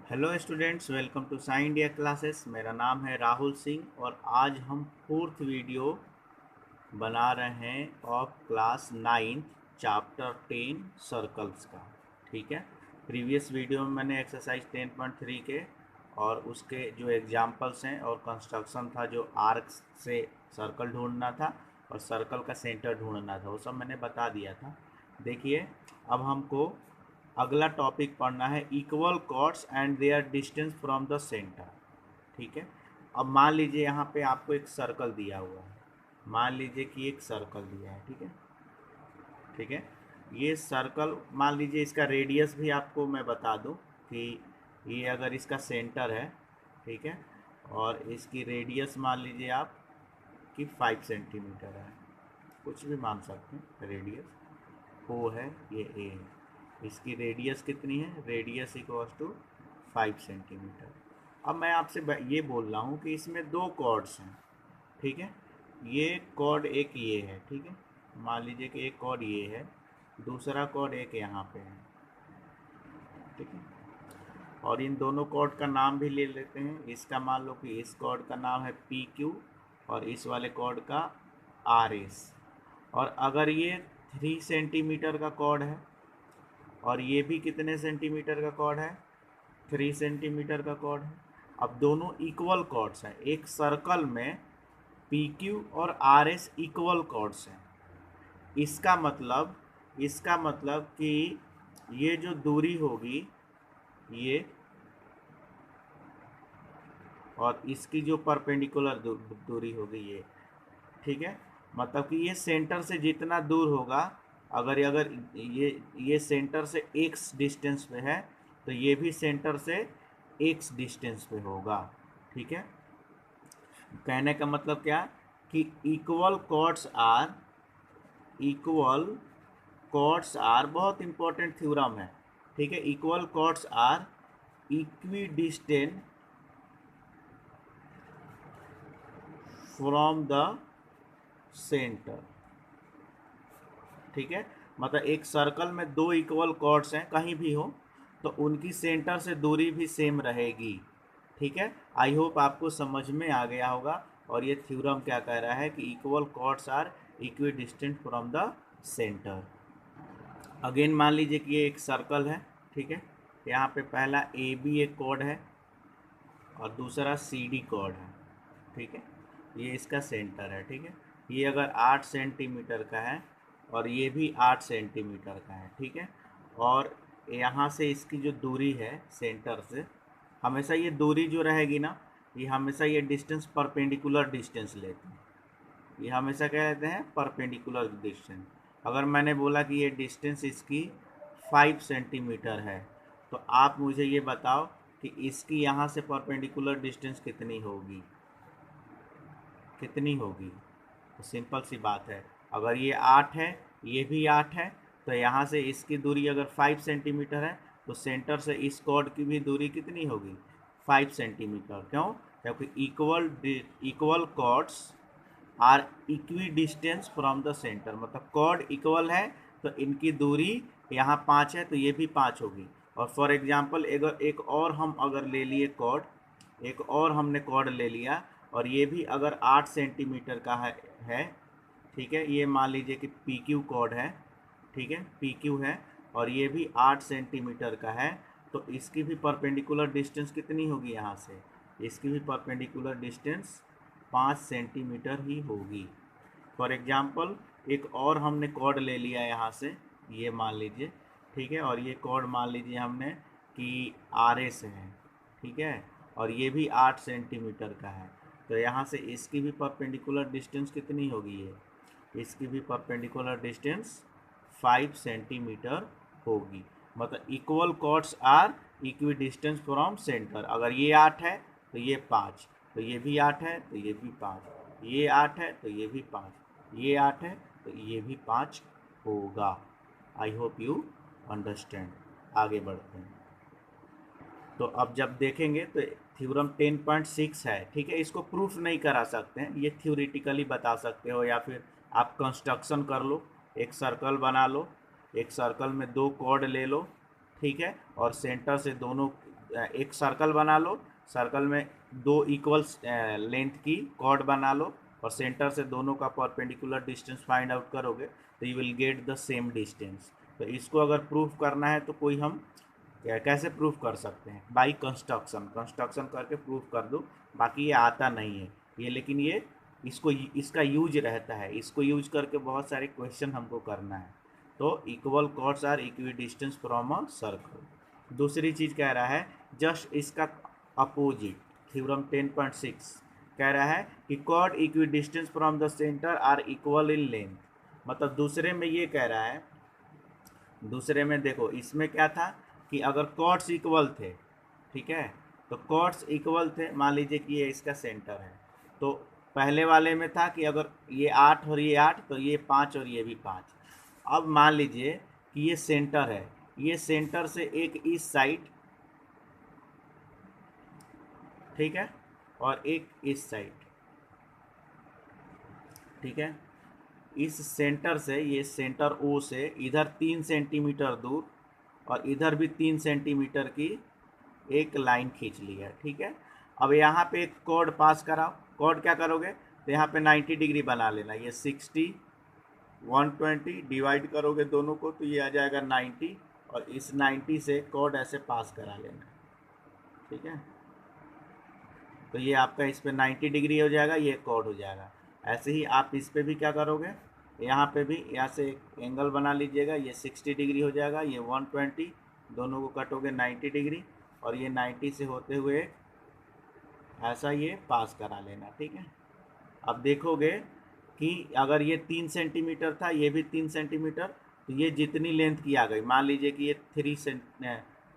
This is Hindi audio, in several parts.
Hello students, welcome to Sai India classes. मेरा नाम है राहुल सिंह और आज हम फोर्थ वीडियो बना रहे हैं of class 9th chapter 10 circles का। ठीक है, प्रीवियस वीडियो में मैंने एक्सरसाइज 10.3 के और उसके जो एग्जाम्पल्स हैं और कंस्ट्रक्शन था, जो आर्क से सर्कल ढूंढना था और सर्कल का सेंटर ढूंढना था, वो सब मैंने बता दिया था। देखिए, अब हमको अगला टॉपिक पढ़ना है equal chords and their distance from the centre. ठीक है, अब मान लीजिए यहाँ पे आपको एक सर्कल दिया हुआ है। मान लीजिए कि एक सर्कल दिया है। ठीक है, ठीक है, ये सर्कल मान लीजिए, इसका रेडियस भी आपको मैं बता दूं कि ये अगर इसका सेंटर है, ठीक है, और इसकी रेडियस मान लीजिए आप कि 5 सेंटीमीटर है, कुछ भी मान सकते हैं। रेडियस ओ है, ये ए है, इसकी रेडियस कितनी है? Radius equals to 5 centimetre. अब मैं आपसे ये बोल रहा हूँ कि इसमें दो कॉर्ड्स हैं। ठीक है, ये कॉर्ड एक ये है। ठीक है, मान लीजिए कि एक कॉर्ड ये है, दूसरा कॉर्ड एक यहाँ पे है। ठीक है, और इन दोनों कॉर्ड का नाम भी ले लेते हैं। इसका मान लो कि इस कॉर्ड का नाम है पी क्यू और इस वाले कॉर्ड का आर एस। और अगर ये 3 सेंटीमीटर का कॉर्ड है और ये भी कितने सेंटीमीटर का कॉर्ड है? 3 सेंटीमीटर का कॉर्ड है। अब दोनों इक्वल कॉर्ड्स हैं। एक सर्कल में पी क्यू और आर एस इक्वल कॉर्ड्स हैं। इसका मतलब कि ये जो दूरी होगी ये, और इसकी जो परपेंडिकुलर दूरी होगी ये। ठीक है, मतलब कि ये सेंटर से जितना दूर होगा, अगर अगर ये सेंटर से एक्स डिस्टेंस पे है तो ये भी सेंटर से एक्स डिस्टेंस पे होगा। ठीक है, कहने का मतलब क्या कि इक्वल कॉर्ड्स आर बहुत इंपॉर्टेंट थ्योरम है। ठीक है, equal chords are equidistant from the centre. ठीक है, मतलब एक सर्कल में दो इक्वल कॉर्ड्स हैं, कहीं भी हो तो उनकी सेंटर से दूरी भी सेम रहेगी। ठीक है, आई होप आपको समझ में आ गया होगा। और ये थ्योरम क्या कह रहा है कि equal chords are equidistant from the centre. Again मान लीजिए कि ये एक सर्कल है। ठीक है, यहाँ पे पहला ए बी एक कॉर्ड है और दूसरा सी डी कॉर्ड है। ठीक है, ये इसका सेंटर है। ठीक है, ये अगर 8 सेंटीमीटर का है और ये भी 8 सेंटीमीटर का है। ठीक है, और यहाँ से इसकी जो दूरी है सेंटर से, हमेशा ये दूरी जो रहेगी ना, ये हमेशा ये डिस्टेंस परपेंडिकुलर डिस्टेंस लेते हैं। ये हमेशा क्या लेते हैं? Perpendicular distance. अगर मैंने बोला कि ये डिस्टेंस इसकी 5 सेंटीमीटर है, तो आप मुझे ये बताओ कि इसकी यहाँ से परपेंडिकुलर डिस्टेंस कितनी होगी? कितनी होगी? तो सिंपल सी बात है, अगर ये 8 है, ये भी 8 है, तो यहाँ से इसकी दूरी अगर 5 सेंटीमीटर है तो सेंटर से इस कॉर्ड की भी दूरी कितनी होगी? 5 सेंटीमीटर। क्यों? क्योंकि equal chords are equi distance from the centre. मतलब कॉर्ड इक्वल है तो इनकी दूरी यहाँ 5 है तो ये भी 5 होगी। और फॉर एग्जांपल अगर एक और हम अगर ले लिए कॉर्ड, एक और हमने कॉर्ड ले लिया और ये भी अगर 8 सेंटीमीटर का है। ठीक है, ये मान लीजिए कि पी क्यू कॉर्ड है। ठीक है, पी क्यू है और ये भी 8 सेंटीमीटर का है, तो इसकी भी परपेंडिकुलर डिस्टेंस कितनी होगी? यहाँ से इसकी भी परपेंडिकुलर डिस्टेंस 5 सेंटीमीटर ही होगी। फॉर एग्जांपल एक और हमने कॉर्ड ले लिया यहाँ से, ये मान लीजिए। ठीक है, और ये कॉर्ड मान लीजिए हमने कि आर एस है। ठीक है, और ये भी 8 सेंटीमीटर का है, तो यहाँ से इसकी भी परपेंडिकुलर डिस्टेंस कितनी होगी? ये इसकी भी परपेंडिकुलर डिस्टेंस 5 सेंटीमीटर होगी। मतलब equal chords are equi distance from centre. अगर ये 8 है तो ये 5, तो ये भी 8 है तो ये भी 5, ये 8 है तो ये भी 5, ये 8 है तो ये भी 5 होगा। I hope you understand. आगे बढ़ते हैं। तो अब जब देखेंगे तो थ्योरम 10.6 है। ठीक है, इसको प्रूफ नहीं करा सकते हैं, ये थ्योरेटिकली बता सकते हो या फिर आप कंस्ट्रक्शन कर लो। एक सर्कल बना लो, एक सर्कल में दो कॉर्ड ले लो। ठीक है, और सेंटर से दोनों एक सर्कल बना लो, सर्कल में दो इक्वल लेंथ की कॉर्ड बना लो और सेंटर से दोनों का परपेंडिकुलर डिस्टेंस फाइंड आउट करोगे तो you will get the same distance. तो इसको अगर प्रूफ करना है तो कोई हम कैसे प्रूफ कर सकते हैं? बाई कंस्ट्रक्शन करके प्रूफ कर दो। बाकी ये आता नहीं है ये, लेकिन ये इसका यूज रहता है, इसको यूज करके बहुत सारे क्वेश्चन हमको करना है। तो equal chords are equi distance from a circle. दूसरी चीज़ कह रहा है जस्ट इसका अपोजिट, थ्योरम 10.6 कह रहा है कि chord equi distance from the centre are equal in length. मतलब दूसरे में ये कह रहा है, दूसरे में देखो इसमें क्या था कि अगर कॉर्ड्स इक्वल थे, ठीक है, तो कॉर्ड्स इक्वल थे, मान लीजिए कि ये इसका सेंटर है, तो पहले वाले में था कि अगर ये 8 और ये 8 तो ये 5 और ये भी 5। अब मान लीजिए कि ये सेंटर है, ये सेंटर से एक इस साइड, ठीक है, और एक इस साइड, ठीक है, इस सेंटर से, ये सेंटर ओ से इधर 3 सेंटीमीटर दूर और इधर भी 3 सेंटीमीटर की एक लाइन खींच ली है, ठीक है। अब यहाँ पे एक कॉर्ड पास कराओ, कॉर्ड क्या करोगे तो यहाँ पे 90 डिग्री बना लेना, ये 60 120 डिवाइड करोगे दोनों को तो ये आ जाएगा 90 और इस 90 से कॉर्ड ऐसे पास करा लेना, ठीक है। तो ये आपका इस पे 90 डिग्री हो जाएगा, ये कॉर्ड हो जाएगा। ऐसे ही आप इस पे भी क्या करोगे, यहाँ पे भी यहाँ से एक एंगल बना लीजिएगा, ये 60 डिग्री हो जाएगा, ये 120, दोनों को कटोगे 90 डिग्री और ये 90 से होते हुए ऐसा ये पास करा लेना, ठीक है। अब देखोगे कि अगर ये 3 सेंटीमीटर था, ये भी 3 सेंटीमीटर, तो ये जितनी लेंथ की आ गई, मान लीजिए कि ये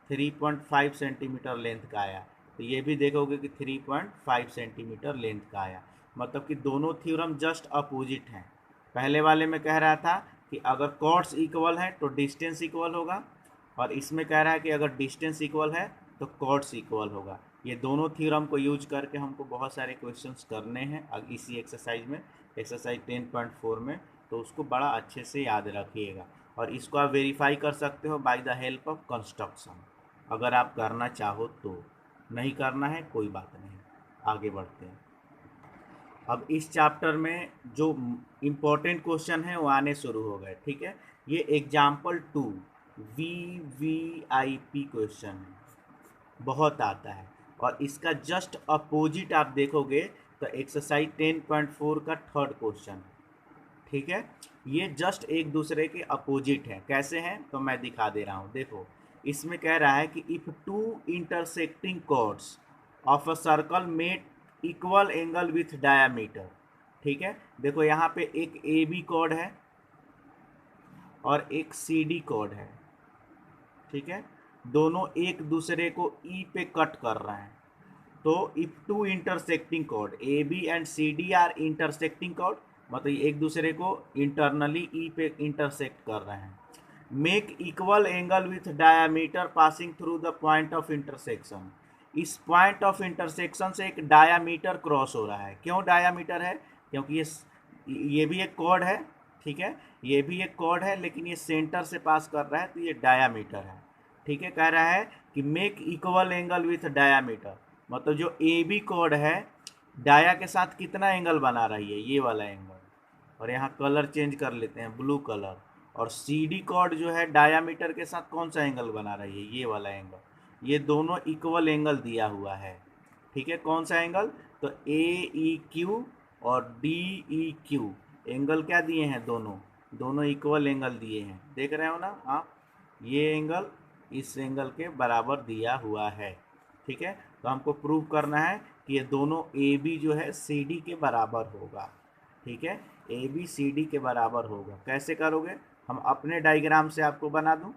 3.5 सेंटीमीटर लेंथ का आया, तो ये भी देखोगे कि 3.5 सेंटीमीटर लेंथ का आया। मतलब कि दोनों थ्योरम जस्ट अपोजिट हैं। पहले वाले में कह रहा था कि अगर कॉर्ड्स इक्वल हैं तो डिस्टेंस इक्वल होगा, और इसमें कह रहा है कि अगर डिस्टेंस इक्वल है तो कॉर्ड्स इक्वल होगा। ये दोनों थ्योरम को यूज करके हमको बहुत सारे क्वेश्चंस करने हैं इसी एक्सरसाइज में, एक्सरसाइज 10.4 में। तो उसको बड़ा अच्छे से याद रखिएगा और इसको आप वेरीफाई कर सकते हो by the help of construction, अगर आप करना चाहो तो। नहीं करना है कोई बात नहीं, आगे बढ़ते हैं। अब इस चैप्टर में जो इम्पोर्टेंट क्वेश्चन है वो आने शुरू हो गए, ठीक है। ये एग्जाम्पल 2 VVIP क्वेश्चन है, बहुत आता है, और इसका जस्ट अपोजिट आप देखोगे तो एक्सरसाइज 10.4 का थर्ड क्वेश्चन, ठीक है। ये जस्ट एक दूसरे के अपोजिट है। कैसे हैं तो मैं दिखा दे रहा हूँ। देखो इसमें कह रहा है कि if two intersecting chords of a circle made equal angle with diameter, ठीक है। देखो यहाँ पे एक ए बी कॉर्ड है और एक सी डी कॉर्ड है, ठीक है, दोनों एक दूसरे को ई पे कट कर रहे हैं। तो if two intersecting chord A B and C D are intersecting chord, मतलब एक दूसरे को इंटरनली ई पे इंटरसेक्ट कर रहे हैं, make equal angle with diameter passing through the point of intersection. इस पॉइंट ऑफ इंटरसेक्शन से एक डायामीटर क्रॉस हो रहा है। क्यों डायामीटर है? क्योंकि ये भी एक कॉर्ड है, ठीक है, ये भी एक कॉर्ड है, लेकिन ये सेंटर से पास कर रहा है तो ये डायामीटर है, ठीक है। कह रहा है कि make equal angle with diameter, मतलब जो ए बी कॉर्ड है डाया के साथ कितना एंगल बना रही है, ये वाला एंगल, और यहाँ कलर चेंज कर लेते हैं ब्लू कलर। और सी डी कॉर्ड जो है डायामीटर के साथ कौन सा एंगल बना रही है, ये वाला एंगल। ये दोनों इक्वल एंगल दिया हुआ है, ठीक है। कौन सा एंगल? तो ए ई क्यू और डी ई क्यू एंगल क्या दिए हैं, दोनों दोनों इक्वल एंगल दिए हैं, देख रहे हो ना आप। ये एंगल इस एंगल के बराबर दिया हुआ है, ठीक है। तो हमको प्रूव करना है कि ये दोनों ए बी जो है सी डी के बराबर होगा, ठीक है। ए बी सी डी के बराबर होगा। कैसे करोगे? हम अपने डायग्राम से आपको बना दूं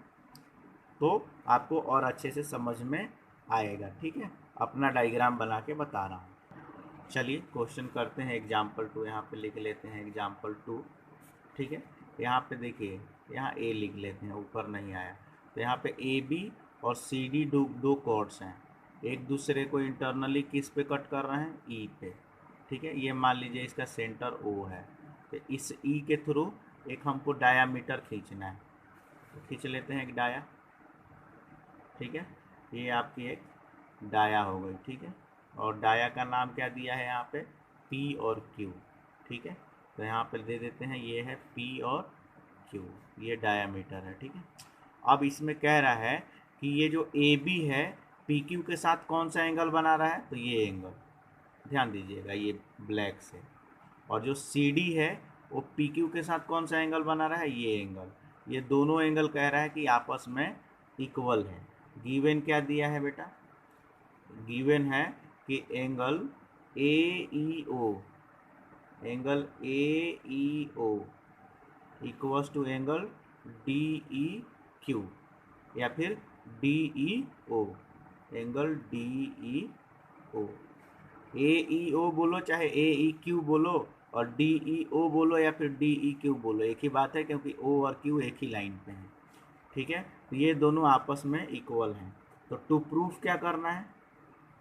तो आपको और अच्छे से समझ में आएगा, ठीक है। अपना डायग्राम बना के बता रहा हूँ। चलिए क्वेश्चन करते हैं। एग्जाम्पल 2 यहाँ पे लिख लेते हैं, एग्जाम्पल 2, ठीक है। यहाँ पे देखिए, यहाँ ए लिख लेते हैं, ऊपर नहीं आया। तो यहाँ पे ए बी और सी डी दो कॉर्ड्स हैं, एक दूसरे को इंटरनली किस पे कट कर रहे हैं, ई पे, ठीक है। ये मान लीजिए इसका सेंटर ओ है, तो इस ई के थ्रू एक हमको डायामीटर खींचना है, तो खींच लेते हैं एक डाया, ठीक है। ये आपकी एक डाया हो गई, ठीक है। और डाया का नाम क्या दिया है यहाँ पे, पी और क्यू, ठीक है। तो यहाँ पे दे देते हैं ये है पी और क्यू, ये डायामीटर है, ठीक है। अब इसमें कह रहा है कि ये जो ए बी है पी क्यू के साथ कौन सा एंगल बना रहा है, तो ये एंगल, ध्यान दीजिएगा ये ब्लैक से। और जो सी डी है वो पी क्यू के साथ कौन सा एंगल बना रहा है, ये एंगल। ये दोनों एंगल कह रहा है कि आपस में इक्वल है। गिवन क्या दिया है बेटा, गिवन है कि angle A E O, angle A E O equals to angle D E Q, या फिर D E O, angle D E O. A E O बोलो चाहे ए ई क्यू बोलो, और डी ई ओ बोलो या फिर डी ई क्यू बोलो, एक ही बात है, क्योंकि ओ और क्यू एक ही लाइन पे हैं, ठीक है। तो ये दोनों आपस में इक्वल हैं। तो टू प्रूफ क्या करना है,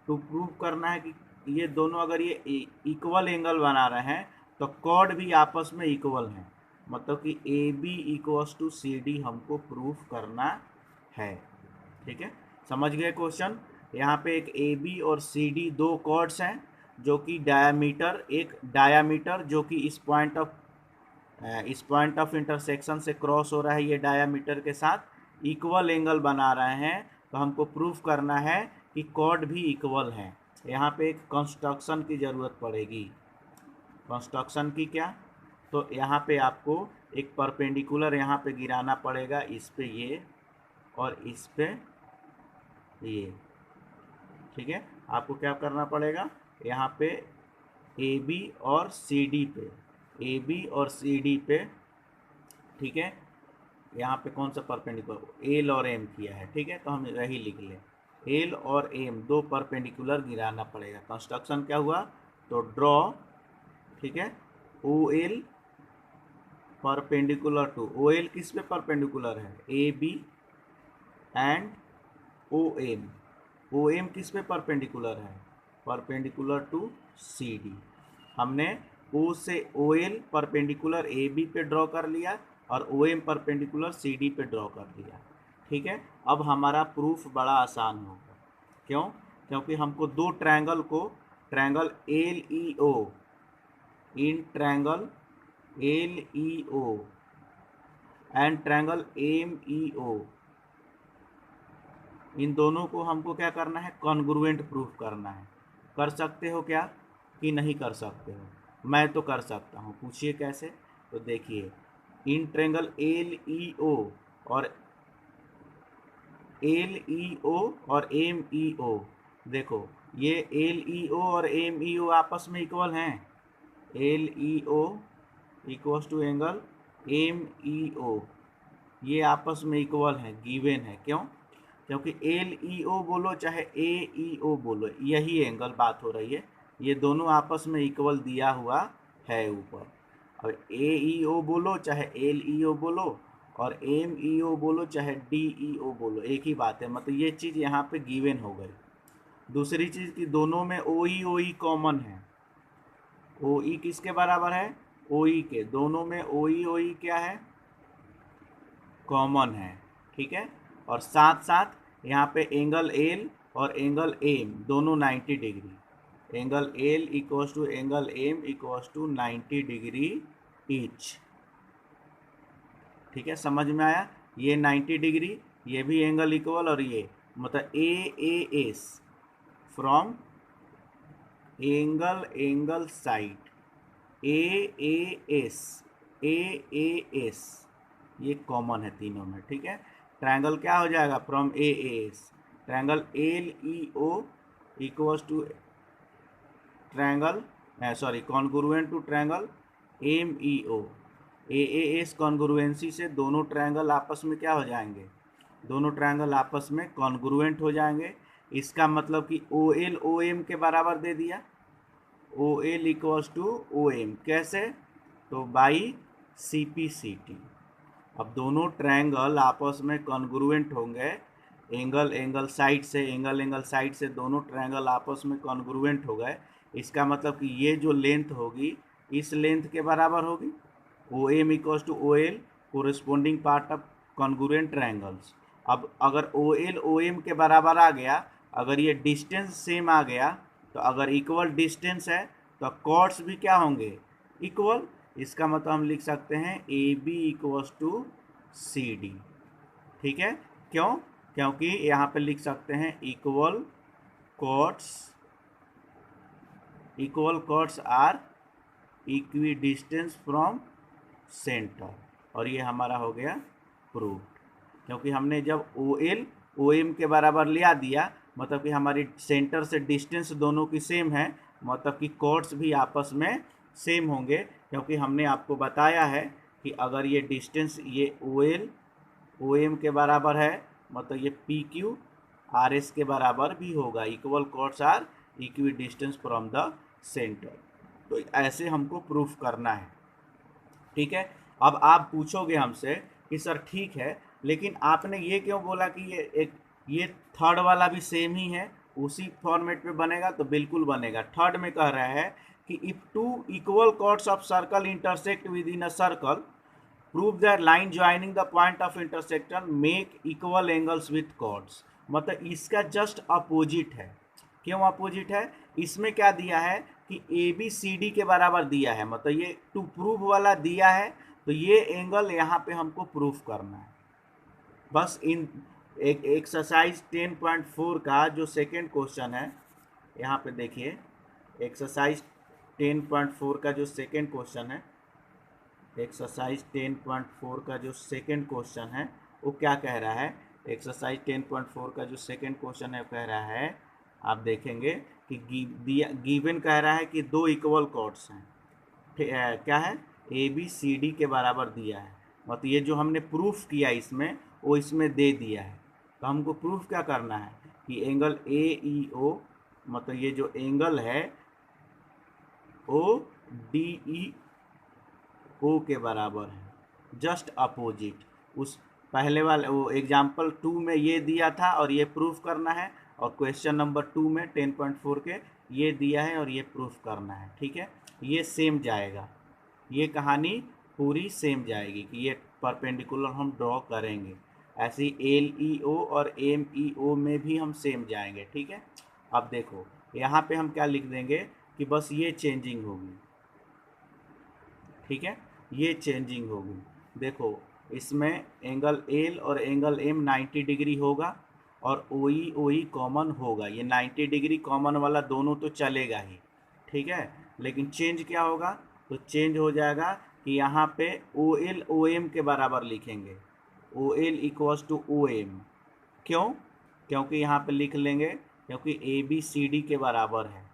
टू प्रूफ करना है कि ये दोनों अगर ये इक्वल एंगल बना रहे हैं तो कॉर्ड भी आपस में इक्वल हैं, मतलब कि A B equals to C D हमको प्रूफ करना है, ठीक है। समझ गए क्वेश्चन। यहाँ पे एक ए बी और सी डी दो कॉर्ड्स हैं जो कि डायामीटर, एक डायामीटर जो कि इस पॉइंट ऑफ इंटरसेक्शन से क्रॉस हो रहा है ये डायामीटर के साथ, इक्वल एंगल बना रहे हैं। तो हमको प्रूफ करना है कि कॉर्ड भी इक्वल हैं। यहाँ पे एक कंस्ट्रक्शन की ज़रूरत पड़ेगी। कंस्ट्रक्शन की क्या, तो यहाँ पे आपको एक परपेंडिकुलर यहाँ पे गिराना पड़ेगा, इस पे ये और इस पे ये, ठीक है। आपको क्या करना पड़ेगा, यहाँ पे ए बी और सी डी पे, ए बी और सी डी पे, ठीक है। यहाँ पे कौन सा परपेंडिकुलर, एल और एम किया है, ठीक है। तो हम यही लिख लें, एल और एम दो परपेंडिकुलर गिराना पड़ेगा। कंस्ट्रक्शन क्या हुआ, तो ड्रॉ, ठीक है, O L perpendicular to, O L किस पे परपेंडिकुलर है, A B, and O M, O M किस पे परपेंडिकुलर है, परपेंडिकुलर टू सी डी। हमने ओ से O L perpendicular A B पे ड्रॉ कर लिया और O M perpendicular C D पे ड्रॉ कर दिया, ठीक है। अब हमारा प्रूफ बड़ा आसान होगा, क्यों, क्योंकि हमको दो ट्रायंगल को, triangle L E O, in triangle L E O and triangle M E O, इन दोनों को हमको क्या करना है, कॉन्ग्रुएंट प्रूफ करना है। कर सकते हो क्या कि नहीं कर सकते हो, मैं तो कर सकता हूँ, पूछिए कैसे। तो देखिए, इन ट्रायंगल एल ई ओ और एल ई ओ और एम ई ओ, देखो ये एल ई ओ और एम ई ओ आपस में इक्वल हैं, L E O equals to angle M E O, ये आपस में इक्वल हैं, गिवन है। क्यों, क्योंकि एल ई ओ बोलो चाहे ए ई ओ बोलो, यही एंगल बात हो रही है, ये दोनों आपस में इक्वल दिया हुआ है ऊपर। और ए ई ओ बोलो चाहे एल ई ओ बोलो, और एम ई ओ बोलो चाहे डी ई ओ बोलो, एक ही बात है, मतलब ये चीज़ यहाँ पे गिवन हो गई। दूसरी चीज़ कि दोनों में ओ ई कॉमन है, ओ ई किसके बराबर है, ओ ई के, दोनों में ओ ई क्या है, कॉमन है, ठीक है। और साथ साथ यहाँ पे एंगल एल और एंगल एम दोनों 90 degree, angle L equals to angle M equals to 90 degree each, ठीक है। समझ में आया, ये 90 डिग्री, ये भी एंगल इक्वल, और ये मतलब A S from angle side, A S ये कॉमन है तीनों में, ठीक है। ट्रायंगल क्या हो जाएगा, from A S, triangle L E O equals to triangle, sorry, congruent to triangle M E O, A S congruency से दोनों ट्रायंगल आपस में क्या हो जाएंगे, दोनों ट्रायंगल आपस में कॉन्ग्रुएंट हो जाएंगे। इसका मतलब कि ओ एल ओ एम के बराबर दे दिया, O L equals to O M, कैसे, तो by C P C T. अब दोनों ट्रायंगल आपस में कॉन्ग्रुएंट होंगे, एंगल साइड से दोनों ट्रायंगल आपस में कॉन्ग्रुएंट हो गए। इसका मतलब कि ये जो लेंथ होगी इस लेंथ के बराबर होगी, O M equals to O L, corresponding part of congruent triangles. अब अगर ओ एल ओ एम के बराबर आ गया अगर ये डिस्टेंस सेम आ गया तो अगर इक्वल डिस्टेंस है तो कॉर्ड्स भी क्या होंगे, इक्वल। इसका मतलब हम लिख सकते हैं A B equals to C D. ठीक है, क्यों? क्योंकि यहाँ पे लिख सकते हैं equal chords are equi distance from centre, और ये हमारा हो गया प्रूफ। क्योंकि हमने जब ओ एल ओ एम के बराबर लिया दिया, मतलब कि हमारी सेंटर से डिस्टेंस दोनों की सेम है, मतलब कि कॉर्ड्स भी आपस में सेम होंगे। क्योंकि हमने आपको बताया है कि अगर ये डिस्टेंस ये ओ एल ओ एम के बराबर है, मतलब ये पी क्यू आर एस के बराबर भी होगा। Equal chords are equi distance from the centre. तो ऐसे हमको प्रूफ करना है। ठीक है, अब आप पूछोगे हमसे कि सर ठीक है, लेकिन आपने ये क्यों बोला कि ये थर्ड वाला भी सेम ही है, उसी फॉर्मेट में बनेगा? तो बिल्कुल बनेगा। थर्ड में कह रहा है कि if two equal chords of circle intersect within a circle, prove that line joining the point of intersection make equal angles with chords. मतलब इसका जस्ट अपोजिट है। क्यों अपोजिट है? इसमें क्या दिया है कि ए बी सी डी के बराबर दिया है, मतलब ये टू प्रूव वाला दिया है, तो ये एंगल यहाँ पे हमको प्रूफ करना है। बस इन एक एक्सरसाइज 10.4 का जो सेकेंड क्वेश्चन है, यहाँ पे देखिए एक्सरसाइज 10.4 का जो सेकेंड क्वेश्चन है, एक्सरसाइज 10.4 का जो सेकेंड क्वेश्चन है वो क्या कह रहा है? एक्सरसाइज 10.4 का जो सेकेंड क्वेश्चन है वो कह रहा है, आप देखेंगे कि गिवन कह रहा है कि दो इक्वल कॉर्ड्स हैं, क्या है, ए बी सी डी के बराबर दिया है। मतलब ये जो हमने प्रूफ किया इसमें, वो इसमें दे दिया है। तो हमको प्रूफ क्या करना है कि एंगल ए ई ओ, मतलब ये जो एंगल है ओ डी ई ओ के बराबर है, जस्ट अपोजिट। उस पहले वाले वो एग्जाम्पल 2 में ये दिया था और ये प्रूफ करना है, और क्वेश्चन नंबर 2 में 10.4 के ये दिया है और ये प्रूफ करना है। ठीक है, ये सेम जाएगा, ये कहानी पूरी सेम जाएगी कि ये परपेंडिकुलर हम ड्रॉ करेंगे। ऐसे ही एल ई ओ और एम ई ओ में भी हम सेम जाएंगे। ठीक है, अब देखो यहाँ पे हम क्या लिख देंगे कि बस ये चेंजिंग होगी। ठीक है, ये चेंजिंग होगी। देखो इसमें एंगल एल और एंगल एम 90 डिग्री होगा, और ओ ई कॉमन होगा। ये 90 डिग्री कॉमन वाला दोनों तो चलेगा ही। ठीक है, लेकिन चेंज क्या होगा? तो चेंज हो जाएगा कि यहाँ पे ओ एल ओ एम के बराबर लिखेंगे, O L equals to O M. क्यों? क्योंकि यहाँ पे लिख लेंगे क्योंकि ए बी सी डी के बराबर है।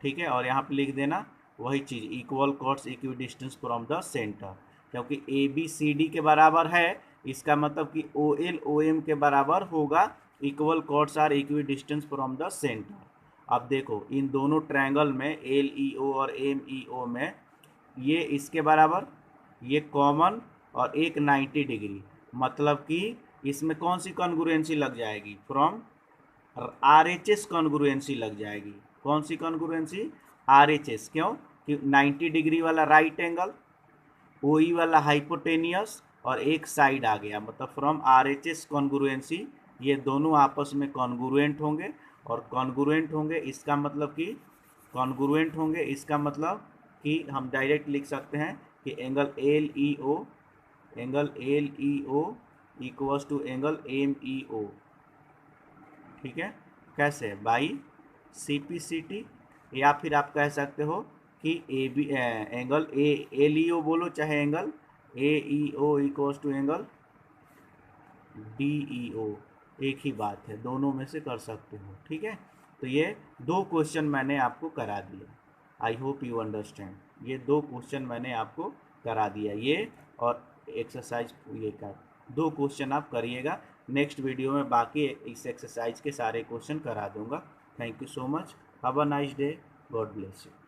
ठीक है, और यहाँ पे लिख देना वही चीज़, equal chords equi distance from the centre. क्योंकि ए बी सी डी के बराबर है, इसका मतलब कि ओ एल ओ एम के बराबर होगा। Equal chords are equi distance from the centre. अब देखो इन दोनों ट्रायंगल में एल ई ओ और एम ई ओ में ये इसके बराबर, ये कॉमन, और एक 90 डिग्री, मतलब कि इसमें कौन सी कॉन्ग्रुएंसी लग जाएगी? From R H S congruency लग जाएगी। कौन सी कॉन्ग्रुएंसी? R H S. क्यों? कि 90 डिग्री वाला राइट एंगल, ओ ई वाला हाइपोटेनियस, और एक साइड आ गया, मतलब from R H S congruency. ये दोनों आपस में कॉन्ग्रुएंट होंगे, और कॉन्ग्रुएंट होंगे इसका मतलब कि कॉन्ग्रुएंट होंगे इसका मतलब कि हम डायरेक्ट लिख सकते हैं कि angle L E O equals to angle M E O. ठीक है, कैसे? By C P C T, या फिर आप कह सकते हो कि A B angle A L E O बोलो, चाहे angle A E O equals to angle D E O, एक ही बात है, दोनों में से कर सकते हो। ठीक है, तो ये दो क्वेश्चन मैंने आपको करा दिया। I hope you understand. ये दो क्वेश्चन मैंने आपको करा दिया, ये और एक्सरसाइज ये का दो क्वेश्चन आप करिएगा। नेक्स्ट वीडियो में बाकी इस एक्सरसाइज के सारे क्वेश्चन करा दूंगा। Thank you so much. Have a nice day. God bless you.